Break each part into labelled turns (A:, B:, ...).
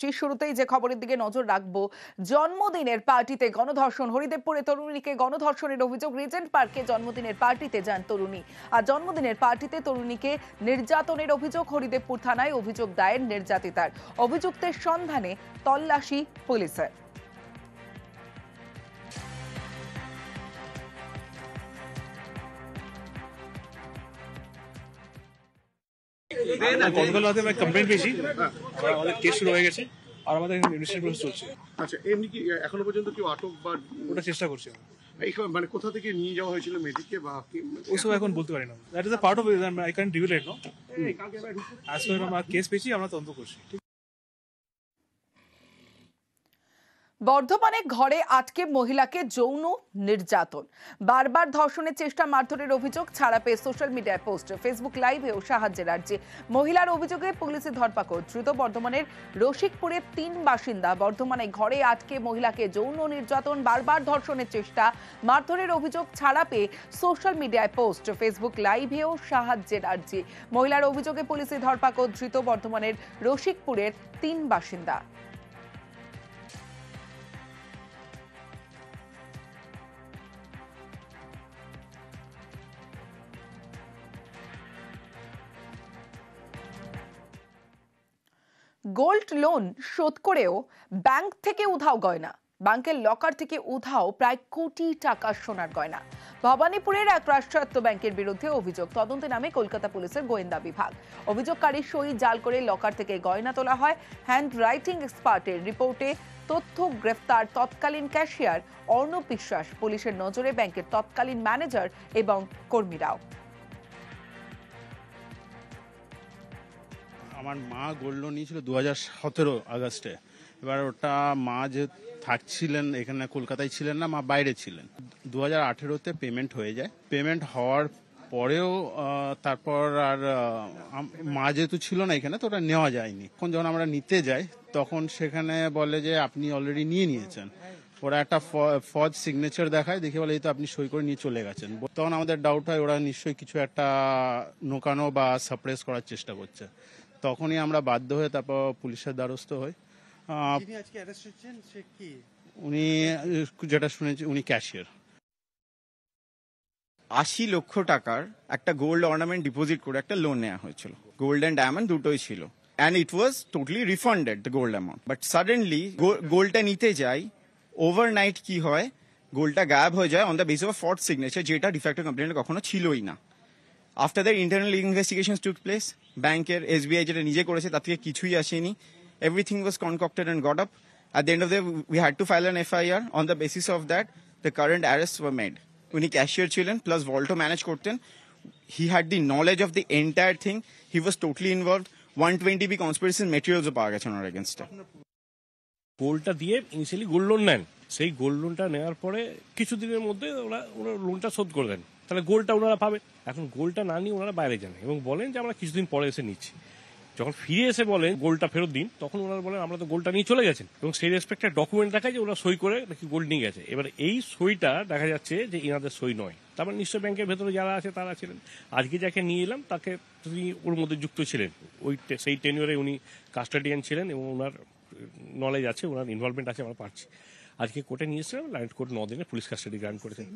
A: শুরুতেই যে খবরের দিকে নজর রাখবো, জন্মদিনের পার্টিতে গণধর্ষণ। হরিদেবপুরে তরুণীকে গণধর্ষণের অভিযোগ। রিজেন্ট পার্কে জন্মদিনের পার্টিতে যান তরুণী, আর জন্মদিনের পার্টিতে তরুণীকে নির্যাতনের অভিযোগ। হরিদেবপুর থানায় অভিযোগ দায়ের নির্যাতিতার। অভিযুক্তের সন্ধানে তল্লাশি পুলিশের।
B: গতকাল রাতে আমরা কমপ্লেন পেয়েছি, আমাদের কেস শুরু হয়ে গেছে আর আমাদের ইনভেস্টিগেশন প্রসেস চলছে।
C: আচ্ছা, এমনি কি এখনো পর্যন্ত কেউ আটক বা
B: ওটা চেষ্টা করছি
C: মানে কোথা থেকে নিয়ে যাওয়া হয়েছিল মেয়েটিকে বা
B: ওসব এখন বলতে পারি না। That is a part of I can reveal it no. As per আমরা কেস পেয়েছি, আমরা তদন্ত করছি।
A: বর্ধমানে ঘরে আটকে মহিলাকে যৌন নির্যাতন, বারবার ধর্ষণের চেষ্টা, মারধরের অভিযোগ। ছাড়া পেয়ে সোশ্যাল মিডিয়ায় পোস্ট, ফেসবুক লাইভেও সাহায্যের আর্জি। মহিলার অভিযোগে পুলিশের ধরপাকড়। দ্রুত বর্ধমানের রসিকপুরের 3 বাসিন্দা। বর্ধমানে ঘরে আটকে মহিলাকে যৌন নির্যাতন, বারবার ধর্ষণের চেষ্টা, মারধরের অভিযোগ। ছাড়া পেয়ে সোশ্যাল মিডিয়ায় পোস্ট, ফেসবুক লাইভেও সাহায্যের আর্জি। মহিলার অভিযোগে পুলিশের ধরপাকড়। ধৃত বর্ধমানের রসিকপুরের 3 বাসিন্দা। গোল্ড লোন শোধ করেও ব্যাংক থেকে উধাও গয়না। ব্যাংকের লকার থেকে উধাও প্রায় কোটি টাকার সোনার গয়না। ভবানীপুরের এক রাষ্ট্রায়ত্ত ব্যাংকের বিরুদ্ধে অভিযোগ। তদন্তে নামে কলকাতা পুলিশের গোয়েন্দা বিভাগ। অভিযোগকারী সই জাল করে লকার থেকে গয়না তোলা হয়। হ্যান্ড রাইটিং এক্সপার্টের রিপোর্টে তথ্য। গ্রেফতার তৎকালীন ক্যাশিয়ার অর্ণব বিশ্বাস। পুলিশের নজরে ব্যাংকের তৎকালীন ম্যানেজার এবং কর্মীরাও।
D: আমার মা গোল্ড লোন নিয়েছিল 2017 আগস্টে। এবার ওটা মা যে থাকছিলেন এখানে, কলকাতায় ছিলেন না, মা বাইরে ছিলেন। 2018-তে পেমেন্ট হয়ে যায়। পেমেন্ট হওয়ার পরেও তারপর আর মা যেহেতু ছিল না এখানে, তো ওটা নেওয়া যায়নি। এখন যখন আমরা নিতে যাই তখন সেখানে বলে যে আপনি অলরেডি নিয়েছেন। ওরা একটা ফজ সিগনেচার দেখায়, দেখে বলে এই তো আপনি সই করে নিয়ে চলে গেছেন। তখন আমাদের ডাউট হয় ওরা নিশ্চয়ই কিছু একটা নোকানো বা সাপ্রেস করার চেষ্টা করছে। তখনই আমরা বাধ্য হয়ে তারপর পুলিশের দ্বারস্থ হই। উনি যেটা শুনেছি উনি ক্যাশিয়ার।
E: 80 লক্ষ টাকার একটা গোল্ড অর্নামেন্ট ডিপোজিট করে একটা লোন নেওয়া হয়েছিল। গোল্ড অ্যান্ড ডায়মন্ড দুটোই ছিল, and it was totally refunded the gold amount. But suddenly গোল্ডটা নিতে যাই, ওভারনাইট কি হয়, গোল্ডটা গায়েব হয়ে যায় on the base of fraud signature, যেটা ডিফেক্টিভ কমপ্লেন্ট কখনো ছিলই না। After that internal investigation took place. ব্যাংকের এসবিআই যেটা নিজে করেছে তার থেকে কিছুই আসেনি। Everything was concocted and got up. At the end of the day, we had to file an FIR. On the basis of that, the current arrests were made. উনি cashier ছিলেন, প্লাস ভল্টো ম্যানেজ করতেন। He had the knowledge of the entire thing. He was totally involved. 120B conspiracy materials পাওয়া গেছে ওনার এগেনস্টে।
F: গোল্ডটা দিয়ে initially gold loan নেন। সেই gold লোনটা নেওয়ার পরে কিছুদিনের মধ্যে ওরা লোনটা শোধ করে দেন। তাহলে গোল্ডটা ওনারা পাবে। এখন গোল্ডটা না নিয়ে ওনারা বাইরে যান এবং বলেন যে আমরা কিছুদিন পরে এসে নিচ্ছি। যখন ফিরে এসে বলেন গোল্ডটা ফেরত দিন, তখন ওনারা বলেন আমরা তো গোল্ডটা নিয়ে চলে গেছেন, এবং সেই রেসপেক্টে ডকুমেন্ট দেখায় যে ওরা সই করে নাকি গোল্ড নিয়ে গেছে। এবার এই সইটা দেখা যাচ্ছে যে ইনাদের সই নয়। তারপর নিশ্চয় ব্যাংকের ভেতরে যারা আছে তারা ছিলেন। আজকে যাকে নিয়ে এলাম তাকে তিনি ওর মধ্যে যুক্ত ছিলেন, সেই টেনিয়রে উনি কাস্টাডিয়ান ছিলেন এবং ওনার নলেজ আছে, ওনার ইনভলভমেন্ট আছে, আমরা পাচ্ছি। আজকে কোর্টে নিয়ে এসেছিলাম, লাইট কোর্ট 9 দিনে পুলিশ কাস্টাডি গ্রান্ট করেছেন।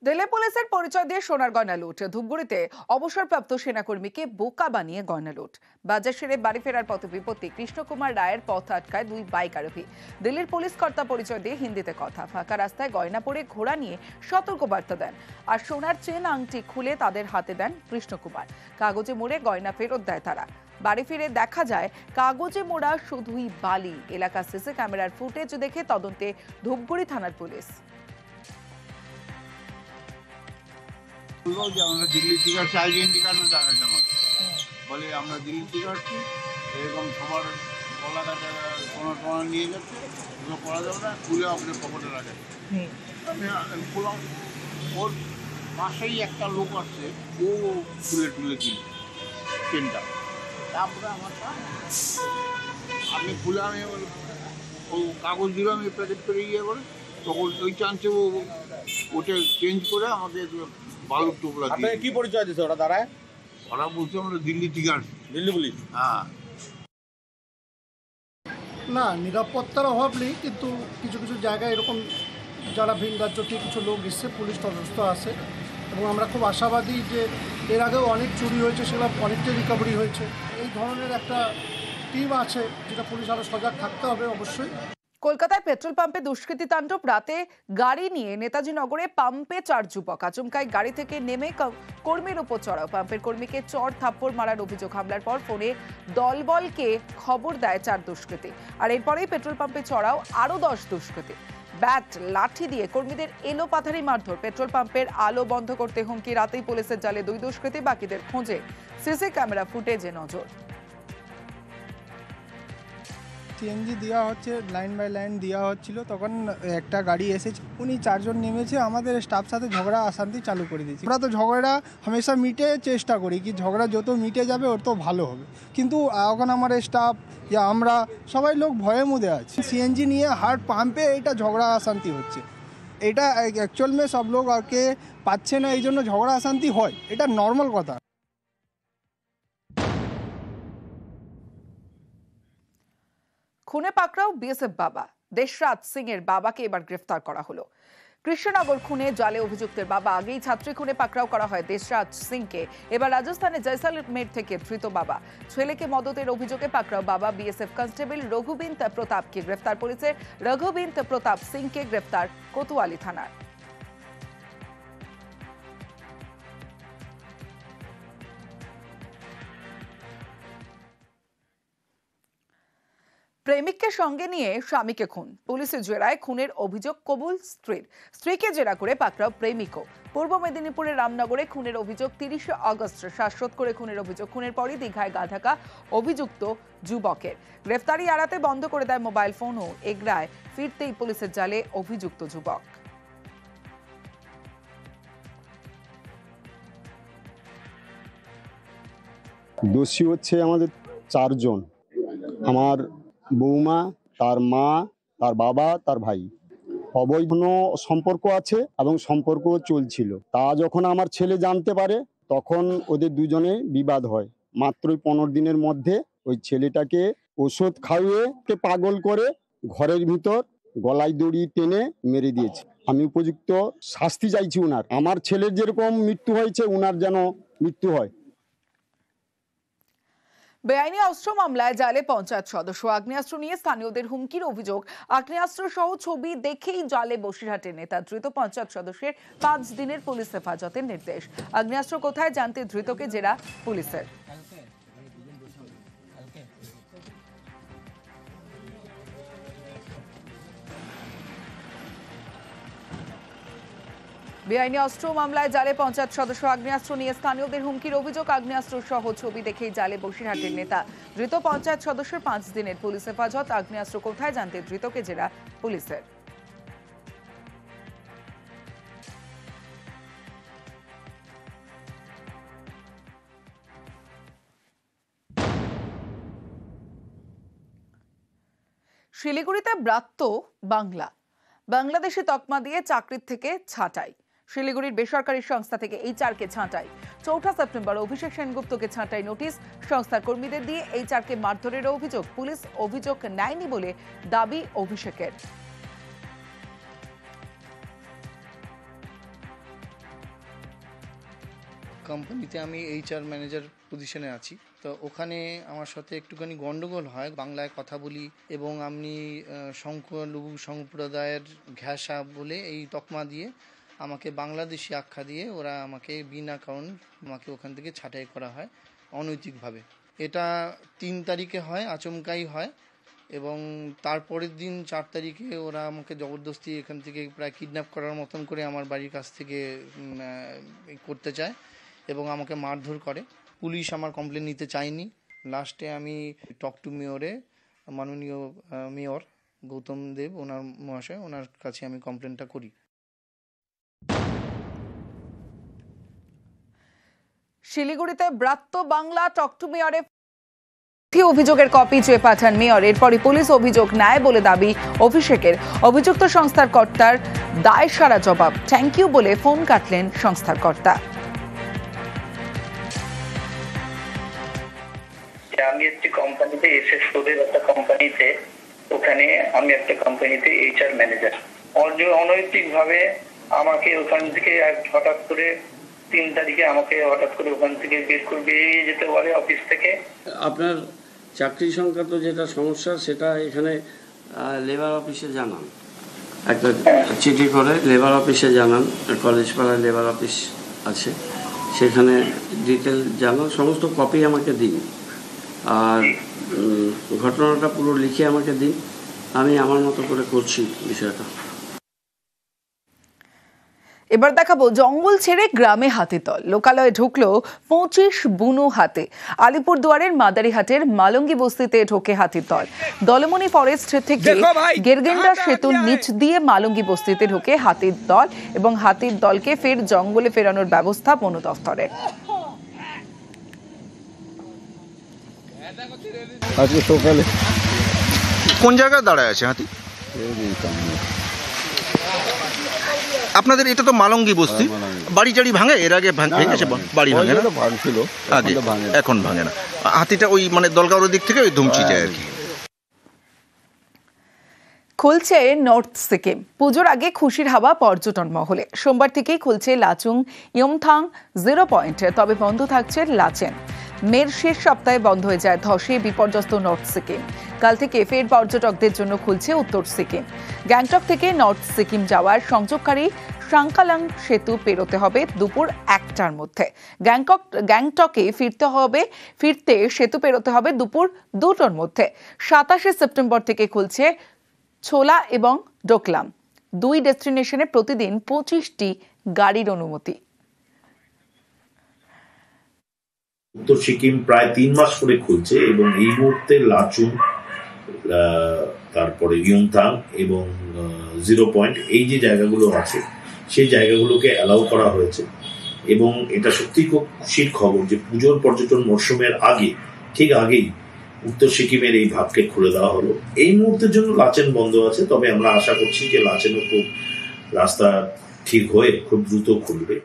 A: দিল্লি পুলিশের পরিচয় দিয়ে সোনার গয়না লুট। ধূপগুড়িতে অবসরপ্রাপ্ত সেনাকর্মীকে বোকা বানিয়ে গয়না লুট। বাজার সেরে বাড়ি ফেরার পথে বিপত্তি। কৃষ্ণকুমার রায়ের পথ আটকায় 2 বাইক আরোহী। দিল্লির পুলিশ কর্তা পরিচয় দিয়ে হিন্দিতে কথা। ফাঁকা রাস্তায় গয়না পরে ঘোড়া নিয়ে সতর্কবার্তা দেন, আর সোনার চেন আংটি খুলে তাদের হাতে দেন কৃষ্ণকুমার। কাগজে মুড়ে গয়না ফেরত দেয় তারা। বাড়ি ফিরে দেখা যায় কাগজে মোড়া শুধুই বালি। এলাকা সিসি ক্যামেরার ফুটেজ দেখে তদন্তে ধূপগুড়ি থানার পুলিশ।
G: আমরা দিল্লি টিকার আইডেন্টি কার্ডও দেখা জানো বলে আমরা দিল্লি টিকার এরকম সবার গলা কাটা কোনো নিয়ে যাচ্ছে, ওগুলো করা যাবে না, খুলে আপনি পকেটে রাখেন। আমি বললাম ওর পাশেই একটা লোক আসছে, ও তুলে দিল চেনটা। তারপরে আমারটা আপনি খুলে আমি ও কাগজ দিল, আমি প্যাকেট করে ইয়ে করে, তখন ওই চান্সে ও ওটা চেঞ্জ করে আমাদের বালুর টোপলা দিয়ে।
C: কি পরিচয় দিচ্ছে ওরা দাঁড়ায়?
G: ওরা বলছে আমরা দিল্লি টিকার।
C: দিল্লি পুলিশ?
G: হ্যাঁ।
H: না, নিরাপত্তার অভাব নেই, কিন্তু কিছু কিছু জায়গায় এরকম যারা ভিন রাজ্য থেকে কিছু লোক এসছে, পুলিশ তদন্ত আছে এবং আমরা খুব আশাবাদী যে এর আগেও অনেক চুরি হয়েছে, সেগুলো অনেকটাই রিকভারি হয়েছে। এই ধরনের একটা টিম আছে, যেটা পুলিশ আরও সজাগ থাকতে হবে অবশ্যই।
A: কলকাতায় পেট্রোল পাম্পে দুষ্কৃতী তাণ্ডব। রাতে গাড়ি নিয়ে নেতাজি নগরে পাম্পে 4 যুবক আচমকাই গাড়ি থেকে নেমে কর্মীর উপর চড়াও। পাম্পের কর্মীকে চড় থাপ্পড় মারার অভিযোগ। হামলার পর ফোনে দলবলকে খবর দেয় 4 দুষ্কৃতী। আর এরপরেই পেট্রোল পাম্পে চড়াও আরো 10 দুষ্কৃতী। ব্যাট লাঠি দিয়ে কর্মীদের এলোপাথারি মারধর। পেট্রোল পাম্পের আলো বন্ধ করতে হুমকি। রাতেই পুলিশের জালে 2 দুষ্কৃতী। বাকিদের খোঁজে সিসি ক্যামেরা ফুটেজে নজর।
I: সিএনজি দেওয়া হচ্ছে, লাইন বাই লাইন দেওয়া হচ্ছিল, তখন একটা গাড়ি এসেছে, উনি 4 জন নেমেছে, আমাদের স্টাফ সাথে ঝগড়া অশান্তি চালু করে দিয়েছে। আমরা তো ঝগড়া হামেশা মিটে চেষ্টা করি, কি ঝগড়া যত মিটে যাবে ওর তো ভালো হবে, কিন্তু এখন আমার স্টাফ ইয়া আমরা সবাই লোক ভয়ের মধ্যে আছি। সিএনজি নিয়ে হার্ট পাম্পে এটা ঝগড়া অশান্তি হচ্ছে, এটা অ্যাকচুয়াল মে সব লোক আগে পাচ্ছে না, এই জন্য ঝগড়া অশান্তি হয়, এটা নর্মাল কথা।
A: খুনে পাকড়াও বিএসএফ বাবা। দেশরাজ সিং এর বাবাকে এবার গ্রেফতার করা হলো। কৃষ্ণনগর খুনে জালে অভিযুক্তের বাবা। আগেই ছাত্রী খুনে পাকড়াও করা হয় দেশরাজ সিংকে। এবার রাজস্থানের জয়সালমের থেকে ধৃত বাবা। ছেলেকে মদতের অভিযোগে পাকড়াও বাবা বিএসএফ কনস্টেবল রঘুবীন্দ্র প্রতাপকে গ্রেফতার করেছে। রঘুবীন্দ্র প্রতাপ সিংকে গ্রেফতার কোতোয়ালি থানার। প্রেমিককে সঙ্গে নিয়ে স্বামীকে খুন। পুলিশের জেরায় খুনের অভিযোগ কবুল স্ত্রীর। স্ত্রীকে জেরা করে পাকড়াও প্রেমিকও। পূর্ব মেদিনীপুরের রামনগরে খুনের অভিযোগ। 30 আগস্ট শ্বাসরোধ করে খুনের অভিযোগ। খুনের পরই দীঘায় গা ঢাকা অভিযুক্ত যুবকের। গ্রেফতারি এড়াতে বন্ধ করে দেয় মোবাইল ফোনও। এগরায় ফিরতেই পুলিশের জালে অভিযুক্ত যুবক।
J: দোষী হচ্ছে আমাদের 4 জন, আমার বৌমা, তার মা, তার বাবা, তার ভাই। অবৈধ সম্পর্ক আছে এবং সম্পর্ক চলছিল। তা যখন আমার ছেলে জানতে পারে, তখন ওদের দুজনে বিবাদ হয়। মাত্রই 15 দিনের মধ্যে ওই ছেলেটাকে ওষুধ খাইয়ে পাগল করে ঘরের ভিতর গলায় দড়ি টেনে মেরে দিয়েছে। আমি উপযুক্ত শাস্তি চাইছি উনার। আমার ছেলের যেরকম মৃত্যু হয়েছে, উনার যেন মৃত্যু হয়।
A: বেআইনি অস্ত্র মামলায় জালে পঞ্চায়েত সদস্য। আগ্নেয়াস্ত্র নিয়ে স্থানীয়দের হুমকির অভিযোগ। আগ্নেয়াস্ত্র সহ ছবি দেখেই জালে বসিরহাটের নেতা। ধৃত পঞ্চায়েত সদস্যের 5 দিনের পুলিশ হেফাজতের নির্দেশ। আগ্নেয়াস্ত্র কোথায় জানতে ধৃতকে জেরা পুলিশের। বেআইনি অস্ত্র মামলায় জালে পঞ্চায়েত সদস্য। আগ্নেয়াস্ত্র নিয়ে স্থানীয়দের হুমকির অভিযোগ। আগ্নেয়াস্ত্র সহ ছবি দেখেই জালে বসিরহাটের নেতা। ধৃত পঞ্চায়েত সদস্যের 5 দিনের পুলিশ হেফাজত। আগ্নেয়াস্ত্র কোথায় জানতে ধৃতকে জেরা পুলিশের। শিলিগুড়িতে ব্রাত্য বাংলা। বাংলাদেশি তকমা দিয়ে চাকরির থেকে ছাঁটাই। শিলিগুড়ির বেসরকারি সংস্থা থেকে এইচআরকে ছাঁটাই। 4 সেপ্টেম্বর অভিষেক সেনগুপ্তকে ছাঁটাই নোটিশ। সংস্থার কর্মীদের দিয়ে এইচআরকে মারধরের অভিযোগ। পুলিশ অভিযোগ নেয়নি বলে দাবি অভিষেকের।
K: কোম্পানিতে আমি এইচআর ম্যানেজার পজিশনে আছি, তো ওখানে আমার সাথে একটুখানি গন্ডগোল হয়। বাংলায় কথা বলি এবং আমি সংখ্যালঘু সম্প্রদায়ের ঘেঁষা বলে এই তকমা দিয়ে আমাকে বাংলাদেশি আখ্যা দিয়ে ওরা আমাকে বিনা কারণ আমাকে ওখান থেকে ছাঁটাই করা হয় অনৈতিকভাবে। এটা 3 তারিখে হয়, আচমকাই হয়, এবং তারপরের দিন 4 তারিখে ওরা আমাকে জবরদস্তি এখান থেকে প্রায় কিডন্যাপ করার মতন করে আমার বাড়ির কাছ থেকে করতে চায় এবং আমাকে মারধর করে। পুলিশ আমার কমপ্লেন নিতে চায়নি। লাস্টে আমি টক টু মেয়রে, মাননীয় মেয়র গৌতম দেব ওনার মহাশয়, ওনার কাছে আমি কমপ্লেনটা করি।
A: শিলিগুড়িতে ব্রাত্য বাংলা টক টু মেয়রে অভিযোগের কপি চেয়ে পাঠান মেয়র। এরপরই পুলিশ অভিযোগ নেয় বলে দাবি অভিষেকের। অভিযুক্ত সংস্থার কর্তার দায় সারা জবাব। থ্যাংক ইউ বলে ফোন কাটলেন সংস্থার কর্তা।
L: আমি একটি কোম্পানিতে এসএস ফুডের একটা কোম্পানিতে ওখানে আমি একটা কোম্পানিতে HR ম্যানেজার। অনৈতিকভাবে আমাকে ওখান থেকে হঠাৎ করে 3 তারিখে আমাকে হঠাৎ করে ওখান থেকে বেরিয়ে যেতে বলে অফিস থেকে।
M: আপনার চাকরি সংক্রান্ত যেটা সমস্যা সেটা এখানে লেবার অফিসে জানান, একটা চিঠি করে লেবার অফিসে জানান, কলেজ পাড়ায় লেবার অফিস আছে, সেখানে ডিটেল জানান, সমস্ত কপি আমাকে দিন, আর ঘটনাটা পুরো লিখে আমাকে দিন, আমি আমার মতো করে করছি বিষয়টা।
A: এবার দেখাবো জঙ্গল ছেড়ে গ্রামে হাতির দল, লোকালয়ে ঢুকলো 25 বুনো হাতি। আলিপুরদুয়ারের মাদারিহাটের মালঙ্গি বস্তিতে ঢোকে হাতির দল। দলমনি ফরেস্ট থেকে গেরগেন্ডা সেতুর নিচ দিয়ে মালঙ্গি বস্তিতে ঢোকে হাতির দল এবং হাতির দলকে ফের জঙ্গলে ফেরানোর ব্যবস্থা বন দফতরের।
N: আজকে সকালে
O: কোন জায়গায় দাঁড়ায় আছে হাতি? আপনাদের এটা তো মালঙ্গি বস্তি, বাড়ি টাড়ি ভাঙে? এর আগে ভেঙেছে বাড়ি? ভাঙে না,
N: ভাঙছিল
O: আগে, এখন ভাঙে না। হাতিটা ওই মানে দলগাঁওয়ের দিক থেকে ওই ধুমচি যায় আর কি।
A: খুলছে নর্থ সিকিম, পুজোর আগে খুশির হাওয়া পর্যটন মহলে। সোমবার থেকেই খুলছে লাচুং ইয়মথাং 0 পয়েন্ট, তবে বন্ধ থাকছে লাচেন। মের শেষ সপ্তাহে বন্ধ হয়ে যায় ধসে বিপর্যস্ত নর্থ সিকিম। কাল থেকে ফের পর্যটকদের জন্য খুলছে উত্তর সিকিম। গ্যাংটক থেকে নর্থ সিকিম যাওয়ার সংযোগকারী সাংকালাং সেতু পেরোতে হবে দুপুর 1টার মধ্যে। গ্যাংটকে ফিরতে সেতু পেরোতে হবে দুপুর 2টোর মধ্যে। 27 সেপ্টেম্বর থেকে খুলছে ছোলা এবং ডোকলাম, 2 ডেস্টিনেশনে প্রতিদিন 25টি গাড়ির অনুমতি।
P: উত্তর সিকিম প্রায় 3 মাস পরে খুলছে এবং এই মুহূর্তে লাচুং, তারপরে ইয়ংথাং এবং 0 পয়েন্ট, এই যে জায়গাগুলো আছে সেই জায়গাগুলোকে অ্যালাউ করা হয়েছে। এবং এটা সত্যি খুব খুশির খবর যে পুজোর পর্যটন মরশুমের আগে, ঠিক আগেই উত্তর সিকিমের এই ভাগকে খুলে দেওয়া হলো। এই মুহূর্তের জন্য লাচেন বন্ধ আছে, তবে আমরা আশা করছি যে লাচেনও খুব রাস্তা ঠিক হয়ে খুব দ্রুত খুলবে।